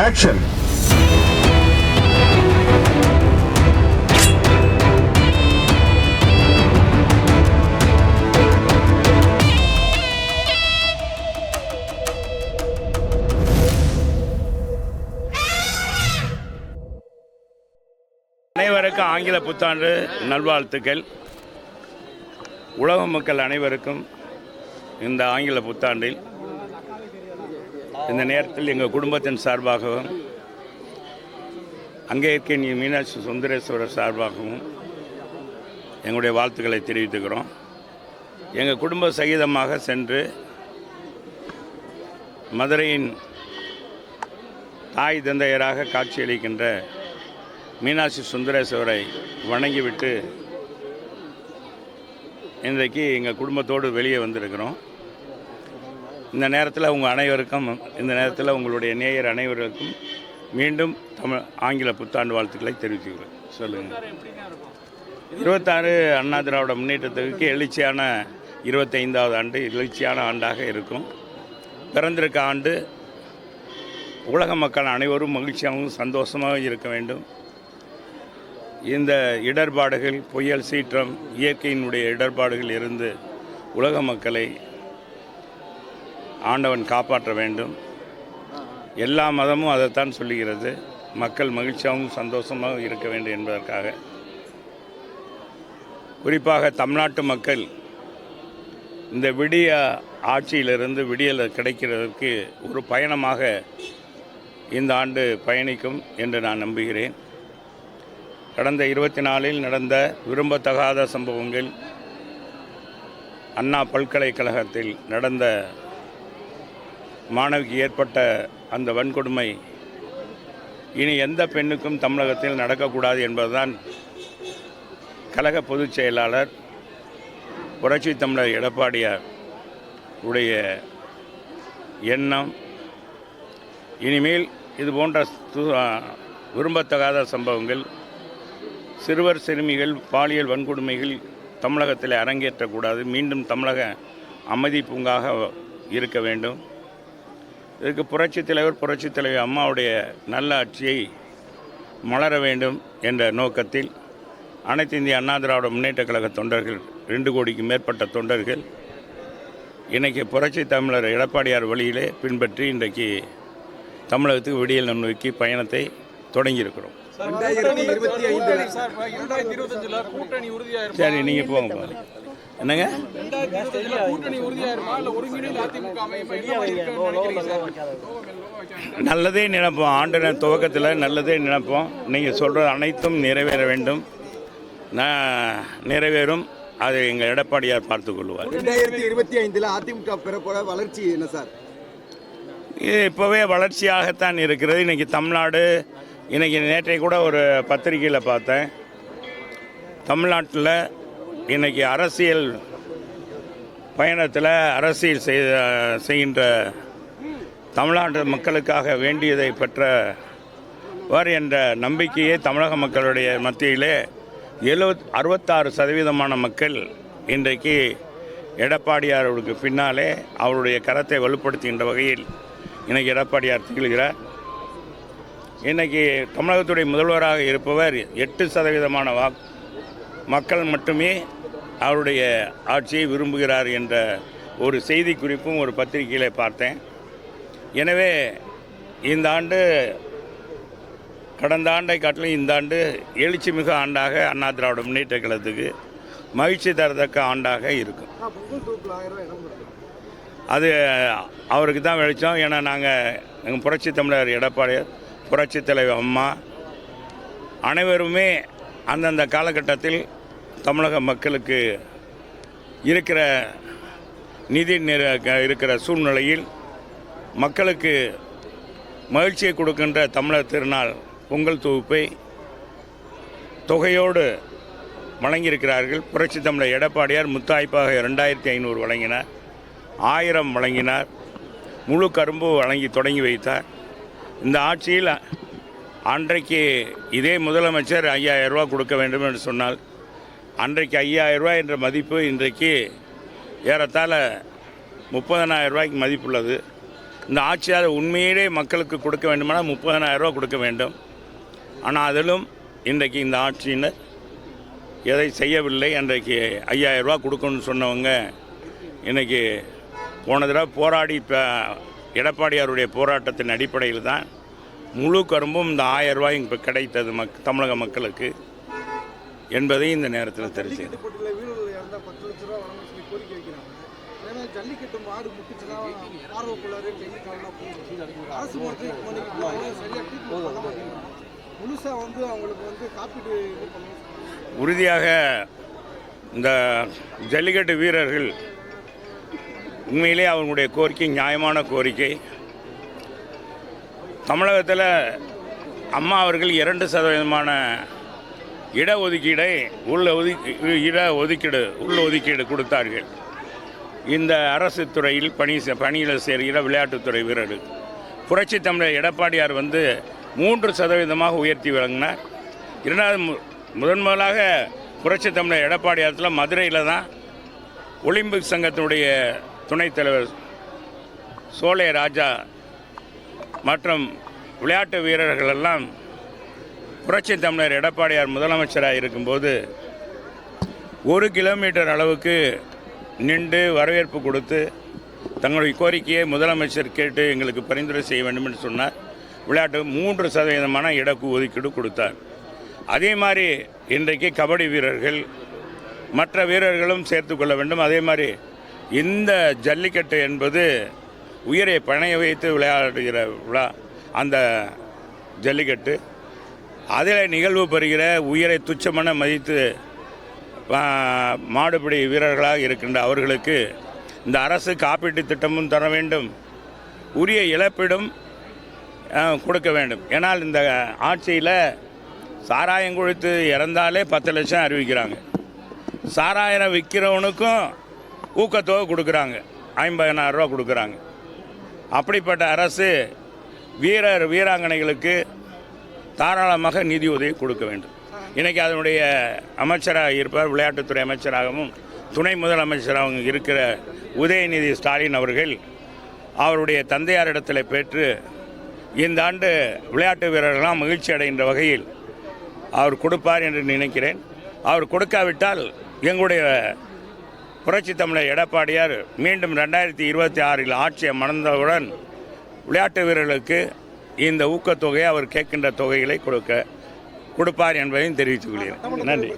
Action! அனைவருக்கும் ஆங்கில புத்தாண்டு நல்வாழ்த்துக்கள். உலக மக்கள் அனைவருக்கும் இந்த ஆங்கில புத்தாண்டில் இந்த நேரத்தில் எங்கள் குடும்பத்தின் சார்பாகவும் அங்கே இருக்க மீனாட்சி சுந்தரேஸ்வரர் சார்பாகவும் எங்களுடைய வாழ்த்துக்களை தெரிவித்துக்கிறோம். எங்கள் குடும்ப சகிதமாக சென்று மதுரையின் தாய் தந்தையராக காட்சியளிக்கின்ற மீனாட்சி சுந்தரேஸ்வரை வணங்கிவிட்டு இன்றைக்கு எங்கள் குடும்பத்தோடு வெளியே வந்திருக்கிறோம். இந்த நேரத்தில் உங்கள் அனைவருக்கும், இந்த நேரத்தில் உங்களுடைய நேயர் அனைவருக்கும் மீண்டும் ஆங்கில புத்தாண்டு வாழ்த்துக்களை தெரிவித்துக்கிறேன். சொல்லுங்கள். 26 அண்ணா திராவிட முன்னேற்றத்துக்கு எழுச்சியான 25வது ஆண்டு எழுச்சியான ஆண்டாக இருக்கும். பிறந்திருக்க ஆண்டு உலக மக்கள் அனைவரும் மகிழ்ச்சியாகவும் சந்தோஷமாக இருக்க வேண்டும். இந்த இடர்பாடுகள், புயல் சீற்றம், இயற்கையினுடைய இடர்பாடுகள் இருந்து உலக மக்களை ஆண்டவன் காப்பாற்ற வேண்டும். எல்லா மதமும் அதைத்தான் சொல்லுகிறது. மக்கள் மகிழ்ச்சியாகவும் சந்தோஷமாக இருக்க வேண்டும் என்பதற்காக, குறிப்பாக தமிழ்நாட்டு மக்கள் இந்த விடிய ஆட்சியிலிருந்து விடியல் கிடைக்கிறதற்கு ஒரு பயணமாக இந்த ஆண்டு பயணிக்கும் என்று நான் நம்புகிறேன். கடந்த 24 நடந்த விரும்பத்தகாத சம்பவங்கள், அண்ணா பல்கலைக்கழகத்தில் நடந்த மாணவிக்கு ஏற்பட்ட அந்த வன்கொடுமை இனி எந்த பெண்ணுக்கும் தமிழகத்தில் நடக்கக்கூடாது என்பதுதான் கழக பொதுச் செயலாளர் புரட்சி தமிழர் எடப்பாடியார் உடைய எண்ணம். இனிமேல் இதுபோன்ற விரும்பத்தகாத சம்பவங்கள், சிறுவர் சிறுமிகள் பாலியல் வன்கொடுமைகள் தமிழகத்தில் அரங்கேற்றக்கூடாது. மீண்டும் தமிழக அமைதி பூங்காக இருக்க வேண்டும். இதுக்கு புரட்சித் தலைவி அம்மாவுடைய நல்ல ஆட்சியை மலர வேண்டும் என்ற நோக்கத்தில் அனைத்து இந்திய அண்ணா திராவிட முன்னேற்ற கழக தொண்டர்கள், 2 கோடிக்கு மேற்பட்ட தொண்டர்கள் இன்றைக்கி புரட்சி தமிழர் எடப்பாடியார் வழியிலே பின்பற்றி இன்றைக்கு தமிழகத்துக்கு விடியல் நோக்கி பயணத்தை தொடங்கியிருக்கிறோம். சரி, நீங்கள் போங்க. என்னங்க? நல்லதே நினைப்போம். ஆண்டு துவக்கத்தில் நல்லதே நினைப்போம். நீங்கள் சொல்கிறது அனைத்தும் நிறைவேற வேண்டும். நிறைவேறும். அதை எங்கள் எடப்பாடியார் பார்த்துக் கொள்வார். 2025 அதிமுக பெறப்போற வளர்ச்சி என்ன சார்? இது இப்போவே வளர்ச்சியாகத்தான் இருக்கிறது. இன்றைக்கி தமிழ்நாடு, இன்றைக்கி நேற்றை கூட ஒரு பத்திரிகையில் பார்த்தேன், தமிழ்நாட்டில் இன்றைக்கி அரசியல் பயணத்தில் அரசியல் செய்கின்ற தமிழ்நாட்டு மக்களுக்காக வேண்டியதை பெற்றவர் என்ற நம்பிக்கையே தமிழக மக்களுடைய மத்தியிலே 66% மக்கள் இன்றைக்கு எடப்பாடியாருக்கு பின்னாலே அவருடைய கரத்தை வலுப்படுத்துகின்ற வகையில் இன்றைக்கி எடப்பாடியார் திகழ்கிறார். இன்றைக்கி தமிழகத்துடைய முதல்வராக இருப்பவர் 8% மக்கள் மட்டுமே அவருடைய ஆட்சியை விரும்புகிறார் என்ற ஒரு செய்தி குறிப்பும் ஒரு பத்திரிகையில் பார்த்தேன். எனவே இந்த ஆண்டு கடந்த ஆண்டை காட்டிலும் இந்த ஆண்டு எழுச்சி மிகு ஆண்டாக அண்ணா திராவிட முன்னேற்ற கழகத்துக்கு மகிழ்ச்சி தரத்தக்க ஆண்டாக இருக்கும். அது அவருக்கு தான் வெளிச்சம். ஏன்னா நாங்கள் எங்கள் புரட்சி தமிழர் எடப்பாடியார், புரட்சி தலைவர் அம்மா அனைவருமே அந்தந்த காலகட்டத்தில் தமிழக மக்களுக்கு இருக்கிற நிதி இருக்கிற சூழ்நிலையில் மக்களுக்கு மகிழ்ச்சியை கொடுக்கின்ற தமிழர் திருநாள் பொங்கல் தொகுப்பை தொகையோடு வழங்கியிருக்கிறார்கள். புரட்சி தமிழர் எடப்பாடியார் முத்தாய்ப்பாக 2500 வழங்கினார், 1000 வழங்கினார், முழு கரும்பு வழங்கி தொடங்கி வைத்தார். இந்த ஆட்சியில் அன்றைக்கு இதே முதலமைச்சர் 5000 ரூபா கொடுக்க வேண்டும் என்று சொன்னால், அன்றைக்கு 5000 ரூபாய் என்ற மதிப்பு இன்றைக்கு ஏறத்தாழ 30,000 ரூபாய்க்கு மதிப்புள்ளது. இந்த ஆட்சியாளர் உண்மையிலே மக்களுக்கு கொடுக்க வேண்டுமானால் 30,000 ரூபா கொடுக்க வேண்டும். ஆனால் அதிலும் இன்றைக்கு இந்த ஆட்சியினர் எதை செய்யவில்லை. அன்றைக்கு 5,000 ரூபா கொடுக்கணும்னு சொன்னவங்க இன்றைக்கி போன தடவை போராடி எடப்பாடியாருடைய போராட்டத்தின் அடிப்படையில் தான் முழு கரும்பும் இந்த 1000 ரூபாய் இப்போ கிடைத்தது தமிழக மக்களுக்கு என்பதை இந்த நேரத்தில் தெரிவித்தது. ஜல்லிக்கட்டு மாடு முட்டுச்சுன்னா ஆர்வக்குள்ளாரு அரசு முழுசா அவங்களுக்கு காப்பீடு உறுதியாக இந்த ஜல்லிக்கட்டு வீரர்கள் உண்மையிலே அவங்களுடைய கோரிக்கை நியாயமான கோரிக்கை. தமிழகத்தில் அம்மா அவர்கள் 2% இடஒதுக்கீடை உள்ளொதுக்கீடு கொடுத்தார்கள். இந்த அரசு துறையில் பணியில் சேர்கிற விளையாட்டுத்துறை வீரர்கள் புரட்சி தமிழர் எடப்பாடியார் 3% உயர்த்தி வழங்கினார். இரண்டாவது முதலாக புரட்சி தமிழர் எடப்பாடியாரத்தில் மதுரையில் தான் ஒலிம்பிக் சங்கத்தினுடைய துணைத் தலைவர் சோலை ராஜா மற்றும் விளையாட்டு வீரர்கள் எல்லாம் புரட்சி தமிழர் எடப்பாடியார் முதலமைச்சராக இருக்கும்போது 1 கிலோமீட்டர் அளவுக்கு நின்று வரவேற்பு கொடுத்து தங்களுடைய கோரிக்கையை முதலமைச்சர் கேட்டு எங்களுக்கு பரிந்துரை செய்ய வேண்டும் என்று சொன்னார். விளையாட்டு 3% இட ஒதுக்கீடு கொடுத்தார். அதே மாதிரி இன்றைக்கு கபடி வீரர்கள் மற்ற வீரர்களும் சேர்த்து கொள்ள வேண்டும். அதே மாதிரி இந்த ஜல்லிக்கட்டு என்பது உயிரை பணைய வைத்து விளையாடுகிற விழா. அந்த ஜல்லிக்கட்டு அதில் நிகழ்வு பெறுகிற உயிரை துச்சமென மதித்து மாடுபிடி வீரர்களாக இருக்கின்ற அவர்களுக்கு இந்த அரசு காப்பீட்டு திட்டமும் தர வேண்டும், உரிய இழப்பீடும் கொடுக்க வேண்டும். ஏன்னால் இந்த ஆட்சியில் சாராயம் குடித்து இறந்தாலே 10 லட்சம் அறிவிக்கிறாங்க. சாராயம் விற்கிறவனுக்கும் ஊக்கத்தொகை கொடுக்குறாங்க, 50,000 ரூபா கொடுக்குறாங்க. அப்படிப்பட்ட அரசு வீராங்கனைகளுக்கு தாராளமாக நிதி உதவி கொடுக்க வேண்டும். இன்றைக்கி அதனுடைய அமைச்சராக இருப்பார், விளையாட்டுத்துறை அமைச்சராகவும் துணை முதலமைச்சராகவும் இருக்கிற உதயநிதி ஸ்டாலின் அவர்கள் அவருடைய தந்தையாரிடத்தில் பெற்று இந்த ஆண்டு விளையாட்டு வீரர்களாம் மகிழ்ச்சி அடைகின்ற வகையில் அவர் கொடுப்பார் என்று நினைக்கிறேன். அவர் கொடுக்காவிட்டால் எங்களுடைய புரட்சி தமிழர் எடப்பாடியார் மீண்டும் 2026 ஆட்சியை மணந்தவுடன் விளையாட்டு வீரர்களுக்கு இந்த ஊக்கத்தொகையை அவர் கேட்கின்ற தொகைகளை கொடுப்பார் என்பதையும் தெரிவித்துக் கொள்கிறேன். நன்றி.